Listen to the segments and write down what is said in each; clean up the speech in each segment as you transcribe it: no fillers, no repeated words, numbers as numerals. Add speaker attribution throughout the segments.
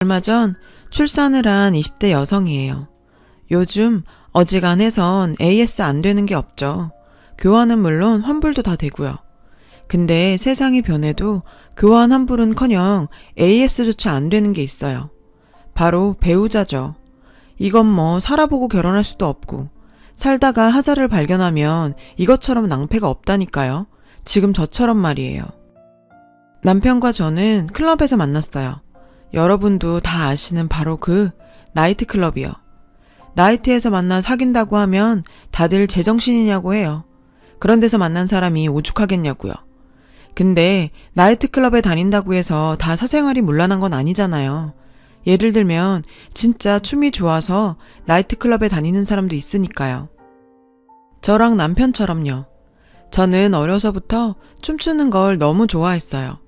Speaker 1: 얼마 전 출산을 한 20대 여성이에요. 요즘 어지간해선 AS 안 되는 게 없죠. 교환은 물론 환불도 다 되고요. 근데 세상이 변해도 교환 환불은커녕 AS조차 안 되는 게 있어요. 바로 배우자죠. 이건 뭐 살아보고 결혼할 수도 없고 살다가 하자를 발견하면 이것처럼 낭패가 없다니까요. 지금 저처럼 말이에요. 남편과 저는 클럽에서 만났어요. 여러분도 다 아시는 바로 그 나이트클럽이요. 나이트에서 만나 사귄다고 하면 다들 제정신이냐고 해요. 그런 데서 만난 사람이 오죽하겠냐고요. 근데 나이트클럽에 다닌다고 해서 다 사생활이 문란한 건 아니잖아요. 예를 들면 진짜 춤이 좋아서 나이트클럽에 다니는 사람도 있으니까요. 저랑 남편처럼요. 저는 어려서부터 춤추는 걸 너무 좋아했어요.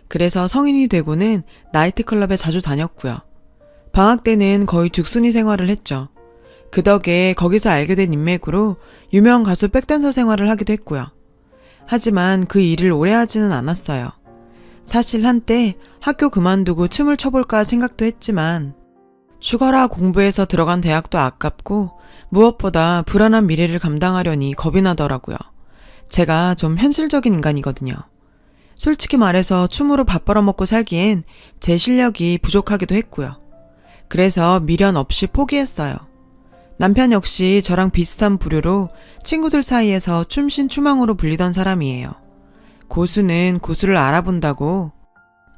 Speaker 1: 그래서 성인이 되고는 나이트클럽에 자주 다녔고요. 방학 때는 거의 죽순이 생활을 했죠. 그 덕에 거기서 알게 된 인맥으로 유명 가수 백댄서 생활을 하기도 했고요. 하지만 그 일을 오래 하지는 않았어요. 사실 한때 학교 그만두고 춤을 춰볼까 생각도 했지만 죽어라 공부해서 들어간 대학도 아깝고 무엇보다 불안한 미래를 감당하려니 겁이 나더라고요. 제가 좀 현실적인 인간이거든요. 솔직히 말해서 춤으로 밥 벌어먹고 살기엔 제 실력이 부족하기도 했고요. 그래서 미련 없이 포기했어요. 남편 역시 저랑 비슷한 부류로 친구들 사이에서 춤신추망으로 불리던 사람이에요. 고수는 고수를 알아본다고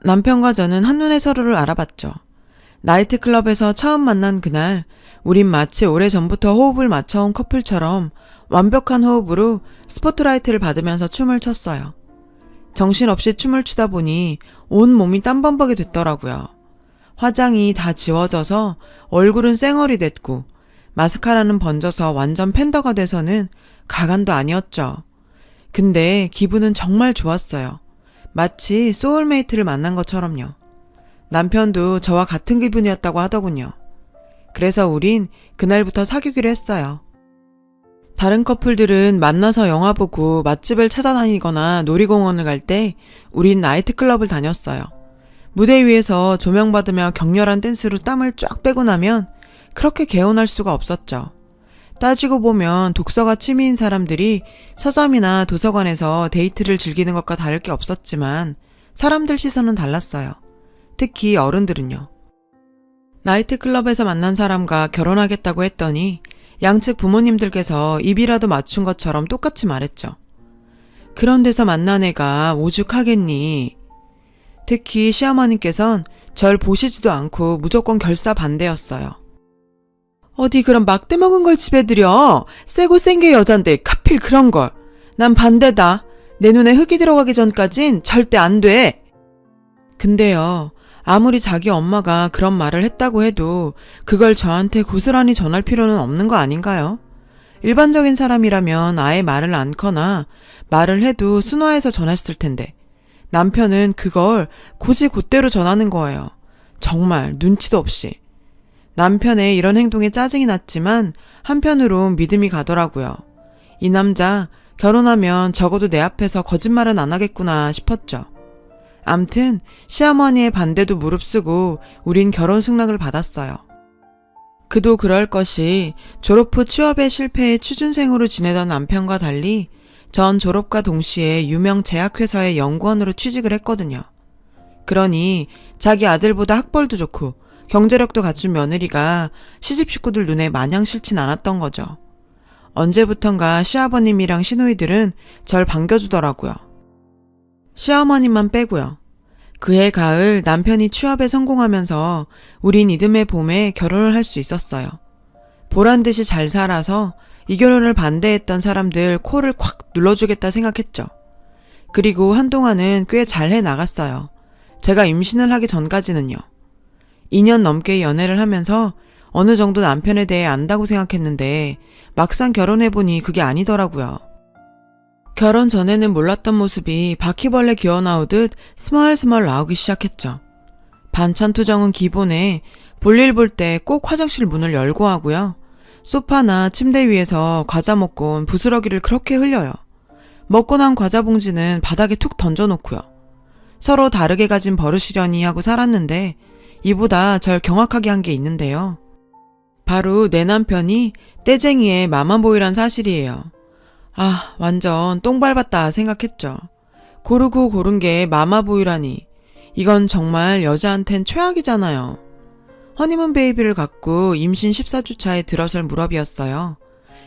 Speaker 1: 남편과 저는 한눈에 서로를 알아봤죠. 나이트클럽에서 처음 만난 그날 우린 마치 오래전부터 호흡을 맞춰온 커플처럼 완벽한 호흡으로 스포트라이트를 받으면서 춤을 췄어요. 정신없이 춤을 추다 보니 온 몸이 땀범벅이 됐더라고요. 화장이 다 지워져서 얼굴은 쌩얼이 됐고 마스카라는 번져서 완전 팬더가 돼서는 가관도 아니었죠. 근데 기분은 정말 좋았어요. 마치 소울메이트를 만난 것처럼요. 남편도 저와 같은 기분이었다고 하더군요. 그래서 우린 그날부터 사귀기로 했어요. 다른 커플들은 만나서 영화 보고 맛집을 찾아다니거나 놀이공원을 갈 때 우린 나이트클럽을 다녔어요. 무대 위에서 조명받으며 격렬한 댄스로 땀을 쫙 빼고 나면 그렇게 개운할 수가 없었죠. 따지고 보면 독서가 취미인 사람들이 서점이나 도서관에서 데이트를 즐기는 것과 다를 게 없었지만 사람들 시선은 달랐어요. 특히 어른들은요. 나이트클럽에서 만난 사람과 결혼하겠다고 했더니 양측 부모님들께서 입이라도 맞춘 것처럼 똑같이 말했죠. 그런 데서 만난 애가 오죽하겠니? 특히 시어머니께선 절 보시지도 않고 무조건 결사 반대였어요. 어디 그런 막대 먹은 걸 집에 들여. 세고 센 게 여잔데 하필 그런 걸. 난 반대다. 내 눈에 흙이 들어가기 전까진 절대 안 돼. 근데요. 아무리 자기 엄마가 그런 말을 했다고 해도 그걸 저한테 고스란히 전할 필요는 없는 거 아닌가요? 일반적인 사람이라면 아예 말을 않거나 말을 해도 순화해서 전했을 텐데 남편은 그걸 굳이 곧대로 전하는 거예요. 정말 눈치도 없이. 남편의 이런 행동에 짜증이 났지만 한편으론 믿음이 가더라고요. 이 남자 결혼하면 적어도 내 앞에서 거짓말은 안 하겠구나 싶었죠. 암튼 시어머니의 반대도 무릅쓰고 우린 결혼 승낙을 받았어요. 그도 그럴 것이 졸업 후 취업에 실패해 취준생으로 지내던 남편과 달리 전 졸업과 동시에 유명 제약회사의 연구원으로 취직을 했거든요. 그러니 자기 아들보다 학벌도 좋고 경제력도 갖춘 며느리가 시집 식구들 눈에 마냥 싫진 않았던 거죠. 언제부턴가 시아버님이랑 시누이들은 절 반겨주더라고요. 시어머님만 빼고요. 그해 가을 남편이 취업에 성공하면서 우린 이듬해 봄에 결혼을 할 수 있었어요. 보란듯이 잘 살아서 이 결혼을 반대했던 사람들 코를 콱 눌러주겠다 생각했죠. 그리고 한동안은 꽤 잘 해나갔어요. 제가 임신을 하기 전까지는요. 2년 넘게 연애를 하면서 어느 정도 남편에 대해 안다고 생각했는데 막상 결혼해보니 그게 아니더라고요. 결혼 전에는 몰랐던 모습이 바퀴벌레 기어나오듯 스멀스멀 나오기 시작했죠. 반찬 투정은 기본에 볼일 볼 때 꼭 화장실 문을 열고 하고요. 소파나 침대 위에서 과자 먹고 온 부스러기를 그렇게 흘려요. 먹고 난 과자 봉지는 바닥에 툭 던져놓고요. 서로 다르게 가진 버릇이려니 하고 살았는데 이보다 절 경악하게 한 게 있는데요. 바로 내 남편이 떼쟁이의 마마보이란 사실이에요. 아, 완전 똥 밟았다 생각했죠. 고르고 고른 게 마마보이라니. 이건 정말 여자한텐 최악이잖아요. 허니문 베이비를 갖고 임신 14주 차에 들어설 무렵이었어요.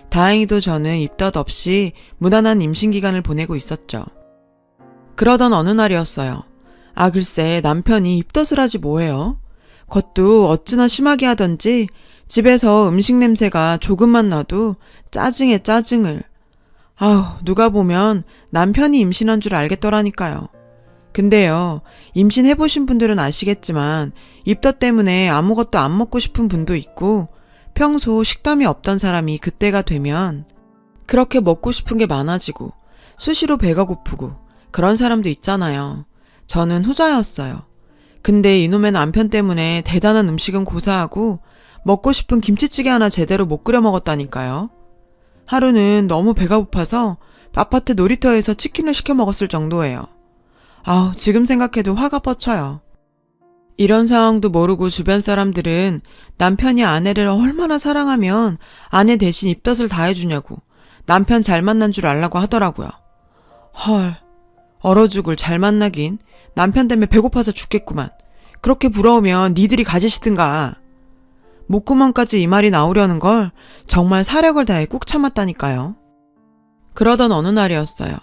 Speaker 1: 다행히도 저는 입덧 없이 무난한 임신 기간을 보내고 있었죠. 그러던 어느 날이었어요. 아, 글쎄 남편이 입덧을 하지 뭐해요. 그것도 어찌나 심하게 하던지 집에서 음식 냄새가 조금만 나도 짜증에 짜증을. 아우, 누가 보면 남편이 임신한 줄 알겠더라니까요. 근데요, 임신해보신 분들은 아시겠지만 입덧 때문에 아무것도 안 먹고 싶은 분도 있고 평소 식담이 없던 사람이 그때가 되면 그렇게 먹고 싶은 게 많아지고 수시로 배가 고프고 그런 사람도 있잖아요. 저는 후자였어요. 근데 이놈의 남편 때문에 대단한 음식은 고사하고 먹고 싶은 김치찌개 하나 제대로 못 끓여 먹었다니까요. 하루는 너무 배가 고파서 아파트 놀이터에서 치킨을 시켜 먹었을 정도예요. 아우, 지금 생각해도 화가 뻗쳐요. 이런 상황도 모르고 주변 사람들은 남편이 아내를 얼마나 사랑하면 아내 대신 입덧을 다 해주냐고 남편 잘 만난 줄 알라고 하더라고요. 헐, 얼어 죽을 잘 만나긴. 남편 때문에 배고파서 죽겠구만. 그렇게 부러우면 니들이 가지시든가. 목구멍까지 이 말이 나오려는 걸 정말 사력을 다해 꾹 참았다니까요. 그러던 어느 날이었어요.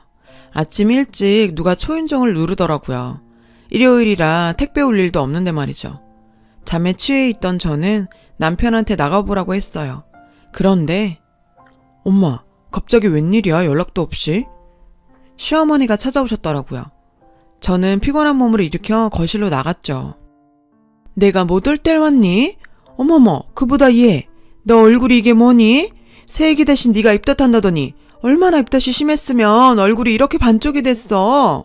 Speaker 1: 아침 일찍 누가 초인종을 누르더라고요. 일요일이라 택배 올 일도 없는데 말이죠. 잠에 취해 있던 저는 남편한테 나가보라고 했어요. 그런데 엄마, 갑자기 웬일이야? 연락도 없이? 시어머니가 찾아오셨더라고요. 저는 피곤한 몸을 일으켜 거실로 나갔죠. 내가 못 올 때 왔니? 어머머, 그보다 얘, 너 얼굴이 이게 뭐니? 새애기 대신 네가 입덧한다더니 얼마나 입덧이 심했으면 얼굴이 이렇게 반쪽이 됐어.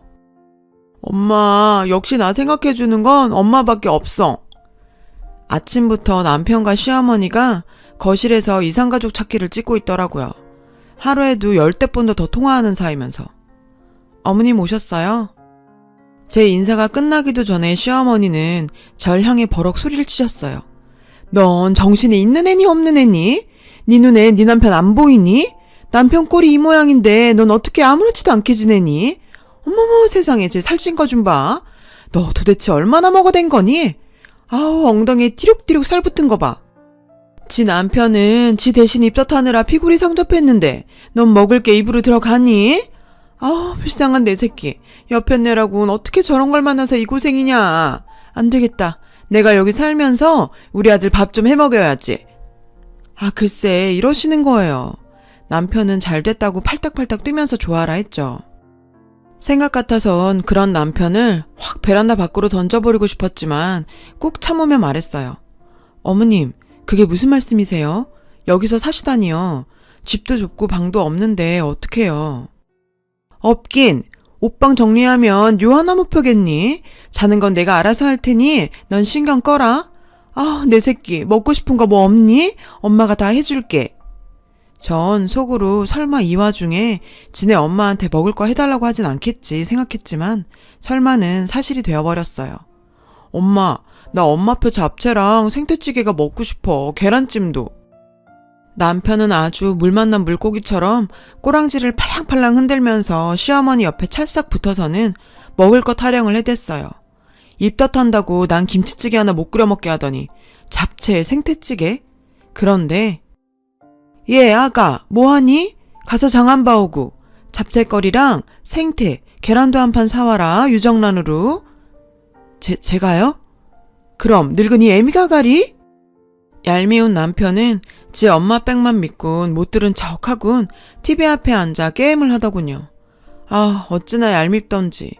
Speaker 1: 엄마, 역시 나 생각해주는 건 엄마밖에 없어. 아침부터 남편과 시어머니가 거실에서 이상가족 찾기를 찍고 있더라고요. 하루에도 10대번도 더 통화하는 사이면서. 어머님 오셨어요? 제 인사가 끝나기도 전에 시어머니는 절 향해 버럭 소리를 치셨어요. 넌 정신이 있는 애니 없는 애니? 네 눈에 네 남편 안 보이니? 남편 꼴이 이 모양인데 넌 어떻게 아무렇지도 않게 지내니? 어머머 세상에, 쟤 살찐 거 좀 봐. 너 도대체 얼마나 먹어댄 거니? 아우, 엉덩이에 띠룩띠룩 살 붙은 거 봐. 지 남편은 지 대신 입덧하느라 피골이 성접했는데 넌 먹을 게 입으로 들어가니? 아우, 불쌍한 내 새끼. 여편네라고는 어떻게 저런 걸 만나서 이 고생이냐. 안 되겠다. 내가 여기 살면서 우리 아들 밥 좀 해먹여야지. 아, 글쎄 이러시는 거예요. 남편은 잘 됐다고 팔딱팔딱 뛰면서 좋아라 했죠. 생각 같아선 그런 남편을 확 베란다 밖으로 던져버리고 싶었지만 꾹 참으며 말했어요. 어머님, 그게 무슨 말씀이세요? 여기서 사시다니요. 집도 좁고 방도 없는데 어떡해요. 없긴. 옷방 정리하면 요하나 못 펴겠니? 자는 건 내가 알아서 할 테니 넌 신경 꺼라. 아, 내 새끼 먹고 싶은 거 뭐 없니? 엄마가 다 해줄게. 전 속으로 설마 이 와중에 지네 엄마한테 먹을 거 해달라고 하진 않겠지 생각했지만 설마는 사실이 되어버렸어요. 엄마, 나 엄마표 잡채랑 생태찌개가 먹고 싶어. 계란찜도. 남편은 아주 물 만난 물고기처럼 꼬랑지를 팔랑팔랑 흔들면서 시어머니 옆에 찰싹 붙어서는 먹을 것 타령을 해댔어요. 입덧한다고 난 김치찌개 하나 못 끓여 먹게 하더니 잡채, 생태찌개? 그런데 예, 아가, 뭐하니? 가서 장 안 봐오고 잡채거리랑 생태, 계란도 한 판 사와라, 유정란으로. 제가요? 그럼 늙은이 애미가 가리? 얄미운 남편은 지 엄마 빽만 믿곤 못 들은 척하곤 TV 앞에 앉아 게임을 하더군요. 아, 어찌나 얄밉던지.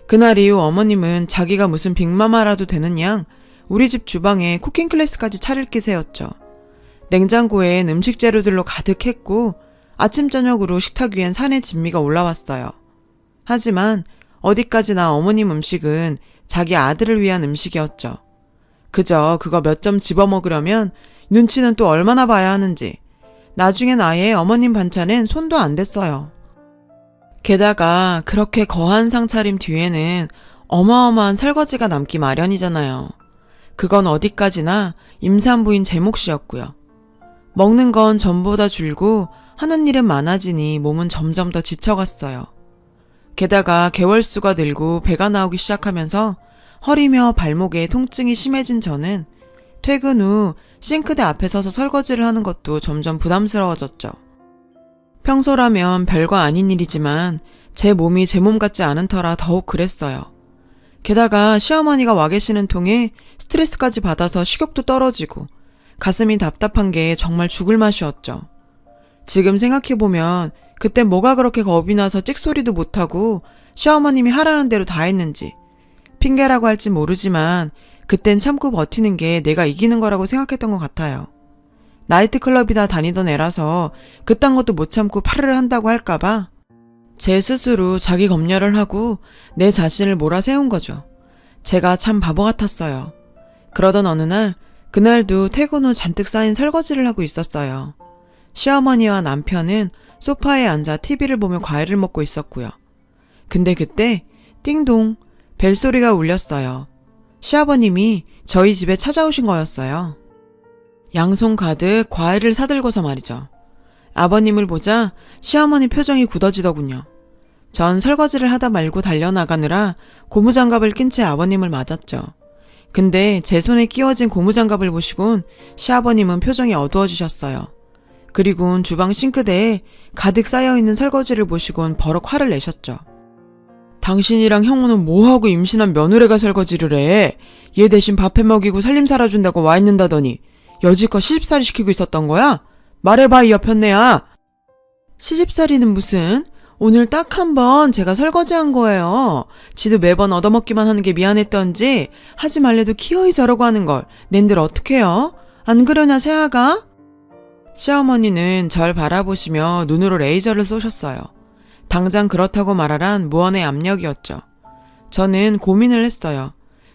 Speaker 1: 그날 이후 어머님은 자기가 무슨 빅마마라도 되는 양 우리 집 주방에 쿠킹 클래스까지 차릴 기세였죠. 냉장고엔 음식 재료들로 가득했고 아침 저녁으로 식탁 위엔 산의 진미가 올라왔어요. 하지만 어디까지나 어머님 음식은 자기 아들을 위한 음식이었죠. 그저 그거 몇 점 집어먹으려면 눈치는 또 얼마나 봐야 하는지 나중엔 아예 어머님 반찬엔 손도 안 댔어요. 게다가 그렇게 거한 상차림 뒤에는 어마어마한 설거지가 남기 마련이잖아요. 그건 어디까지나 임산부인 제 몫이었고요. 먹는 건 전보다 줄고 하는 일은 많아지니 몸은 점점 더 지쳐갔어요. 게다가 개월수가 늘고 배가 나오기 시작하면서 허리며 발목에 통증이 심해진 저는 퇴근 후 싱크대 앞에 서서 설거지를 하는 것도 점점 부담스러워졌죠. 평소라면 별거 아닌 일이지만 제 몸이 제 몸 같지 않은 터라 더욱 그랬어요. 게다가 시어머니가 와 계시는 통에 스트레스까지 받아서 식욕도 떨어지고 가슴이 답답한 게 정말 죽을 맛이었죠. 지금 생각해보면 그때 뭐가 그렇게 겁이 나서 찍소리도 못하고 시어머님이 하라는 대로 다 했는지 핑계라고 할진 모르지만 그땐 참고 버티는 게 내가 이기는 거라고 생각했던 것 같아요. 나이트클럽이다 다니던 애라서 그딴 것도 못 참고 파르르 한다고 할까봐 제 스스로 자기 검열을 하고 내 자신을 몰아세운 거죠. 제가 참 바보 같았어요. 그러던 어느 날, 그날도 퇴근 후 잔뜩 쌓인 설거지를 하고 있었어요. 시어머니와 남편은 소파에 앉아 TV를 보며 과일을 먹고 있었고요. 근데 그때 띵동 벨소리가 울렸어요. 시아버님이 저희 집에 찾아오신 거였어요. 양손 가득 과일을 사들고서 말이죠. 아버님을 보자 시어머니 표정이 굳어지더군요. 전 설거지를 하다 말고 달려나가느라 고무장갑을 낀 채 아버님을 맞았죠. 근데 제 손에 끼워진 고무장갑을 보시곤 시아버님은 표정이 어두워지셨어요. 그리곤 주방 싱크대에 가득 쌓여있는 설거지를 보시곤 버럭 화를 내셨죠. 당신이랑 형우는 뭐하고 임신한 며느리가 설거지를 해? 얘 대신 밥 해먹이고 살림 살아준다고 와 있는다더니 여지껏 시집살이 시키고 있었던 거야? 말해봐 이 여편네야. 시집살이는 무슨? 오늘 딱 한 번 제가 설거지한 거예요. 지도 매번 얻어먹기만 하는 게 미안했던지 하지 말래도 키어이 저러고 하는 걸 낸들 어떡해요? 안 그러냐 새아가? 시어머니는 절 바라보시며 눈으로 레이저를 쏘셨어요. 당장 그렇다고 말하란 무언의 압력이었죠. 저는 고민을 했어요.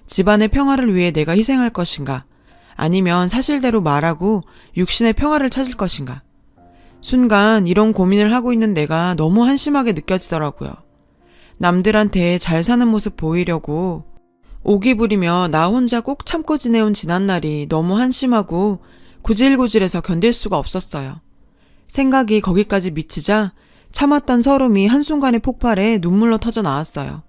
Speaker 1: 집안의 평화를 위해 내가 희생할 것인가? 아니면 사실대로 말하고 육신의 평화를 찾을 것인가? 순간 이런 고민을 하고 있는 내가 너무 한심하게 느껴지더라고요. 남들한테 잘 사는 모습 보이려고 오기 부리며 나 혼자 꼭 참고 지내온 지난날이 너무 한심하고 구질구질해서 견딜 수가 없었어요. 생각이 거기까지 미치자 참았던 서름이 한순간에 폭발해 눈물로 터져 나왔어요.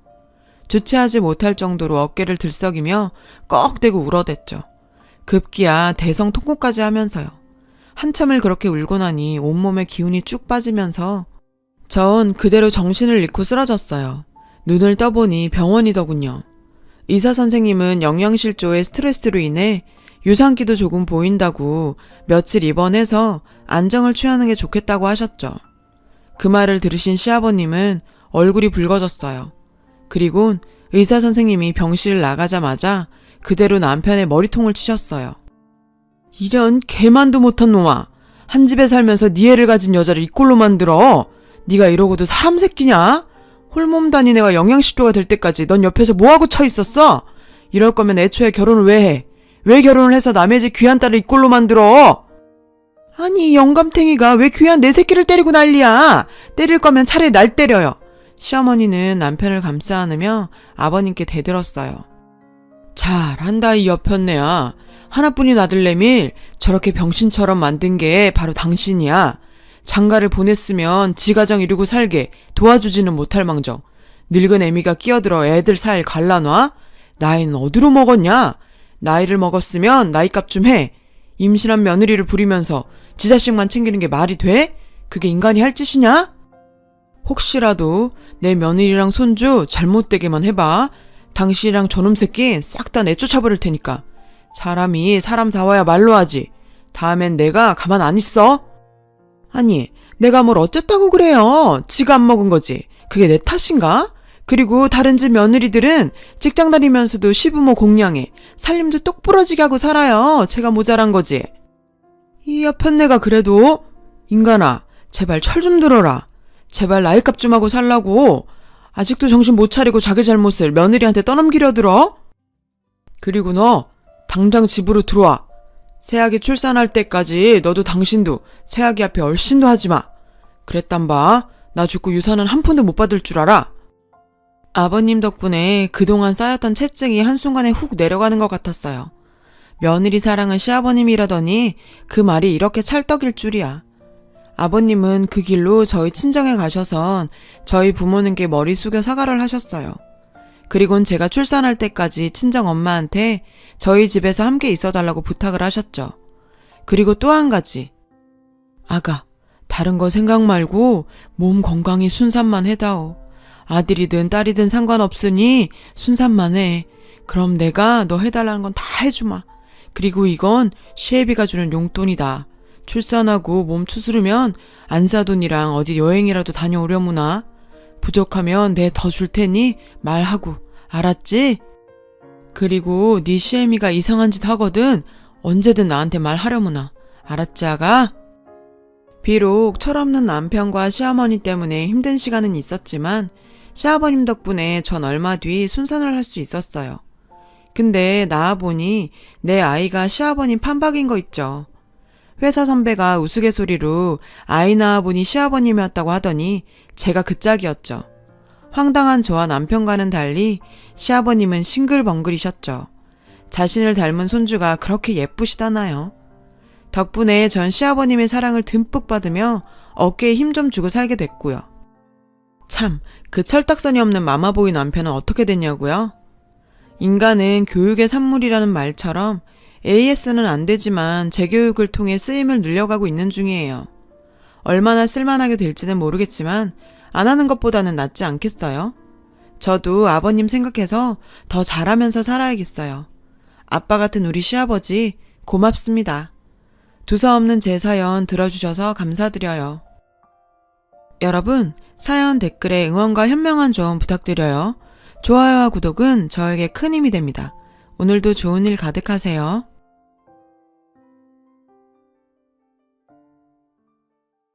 Speaker 1: 주체하지 못할 정도로 어깨를 들썩이며 꺽대고 울어댔죠. 급기야 대성 통곡까지 하면서요. 한참을 그렇게 울고 나니 온몸에 기운이 쭉 빠지면서 전 그대로 정신을 잃고 쓰러졌어요. 눈을 떠보니 병원이더군요. 의사 선생님은 영양실조의 스트레스로 인해 유산기도 조금 보인다고 며칠 입원해서 안정을 취하는 게 좋겠다고 하셨죠. 그 말을 들으신 시아버님은 얼굴이 붉어졌어요. 그리곤 의사 선생님이 병실을 나가자마자 그대로 남편의 머리통을 치셨어요. 이런 개만도 못한 놈아. 한 집에 살면서 네 애를 가진 여자를 이 꼴로 만들어. 네가 이러고도 사람 새끼냐? 홀몸 다닌 애가 영양실조가 될 때까지 넌 옆에서 뭐하고 쳐 있었어? 이럴 거면 애초에 결혼을 왜 해? 왜 결혼을 해서 남의 집 귀한 딸을 이 꼴로 만들어? 아니 이 영감탱이가 왜 귀한 내 새끼를 때리고 난리야? 때릴 거면 차라리 날 때려요. 시어머니는 남편을 감싸 안으며 아버님께 대들었어요. 잘한다 이 여편네야. 하나뿐인 아들내밀 저렇게 병신처럼 만든 게 바로 당신이야. 장가를 보냈으면 지 가정 이루고 살게 도와주지는 못할 망정 늙은 애미가 끼어들어 애들 살 갈라놔? 나이는 어디로 먹었냐? 나이를 먹었으면 나이값 좀 해. 임신한 며느리를 부리면서 지 자식만 챙기는 게 말이 돼? 그게 인간이 할 짓이냐? 혹시라도 내 며느리랑 손주 잘못되게만 해봐. 당신이랑 저놈 새끼 싹 다 내쫓아버릴 테니까. 사람이 사람다워야 말로 하지. 다음엔 내가 가만 안 있어. 아니 내가 뭘 어쨌다고 그래요. 지가 안 먹은 거지. 그게 내 탓인가? 그리고 다른 집 며느리들은 직장 다니면서도 시부모 공양해 살림도 똑부러지게 하고 살아요. 제가 모자란 거지. 이 여편네가 그래도 인간아 제발 철 좀 들어라. 제발 나이값 좀 하고 살라고. 아직도 정신 못 차리고 자기 잘못을 며느리한테 떠넘기려 들어? 그리고 너 당장 집으로 들어와. 새아기 출산할 때까지 너도 당신도 새아기 앞에 얼씬도 하지 마. 그랬단 봐. 나 죽고 유산은 한 푼도 못 받을 줄 알아. 아버님 덕분에 그동안 쌓였던 채증이 한순간에 훅 내려가는 것 같았어요. 며느리 사랑은 시아버님이라더니 그 말이 이렇게 찰떡일 줄이야. 아버님은 그 길로 저희 친정에 가셔선 저희 부모님께 머리 숙여 사과를 하셨어요. 그리곤 제가 출산할 때까지 친정 엄마한테 저희 집에서 함께 있어달라고 부탁을 하셨죠. 그리고 또 한 가지. 아가, 다른 거 생각 말고 몸 건강히 순산만 해다오. 아들이든 딸이든 상관없으니 순산만 해. 그럼 내가 너 해달라는 건 다 해주마. 그리고 이건 시애비가 주는 용돈이다. 출산하고 몸 추스르면 안사돈이랑 어디 여행이라도 다녀오려무나. 부족하면 내 더 줄 테니 말하고. 알았지? 그리고 네 시애미가 이상한 짓 하거든 언제든 나한테 말하려무나. 알았지 아가? 비록 철없는 남편과 시어머니 때문에 힘든 시간은 있었지만 시아버님 덕분에 전 얼마 뒤 순산을 할 수 있었어요. 근데 나와보니 내 아이가 시아버님 판박인 거 있죠. 회사 선배가 우스갯소리로 아이 낳아보니 시아버님이었다고 하더니 제가 그 짝이었죠. 황당한 저와 남편과는 달리 시아버님은 싱글벙글이셨죠. 자신을 닮은 손주가 그렇게 예쁘시다나요. 덕분에 전 시아버님의 사랑을 듬뿍 받으며 어깨에 힘 좀 주고 살게 됐고요. 참, 그 철딱선이 없는 마마보이 남편은 어떻게 됐냐고요? 인간은 교육의 산물이라는 말처럼 AS는 안 되지만 재교육을 통해 쓰임을 늘려가고 있는 중이에요. 얼마나 쓸만하게 될지는 모르겠지만 안 하는 것보다는 낫지 않겠어요? 저도 아버님 생각해서 더 잘하면서 살아야겠어요. 아빠 같은 우리 시아버지 고맙습니다. 두서없는 제 사연 들어주셔서 감사드려요. 여러분, 사연 댓글에 응원과 현명한 조언 부탁드려요. 좋아요와 구독은 저에게 큰 힘이 됩니다. 오늘도 좋은 일 가득하세요.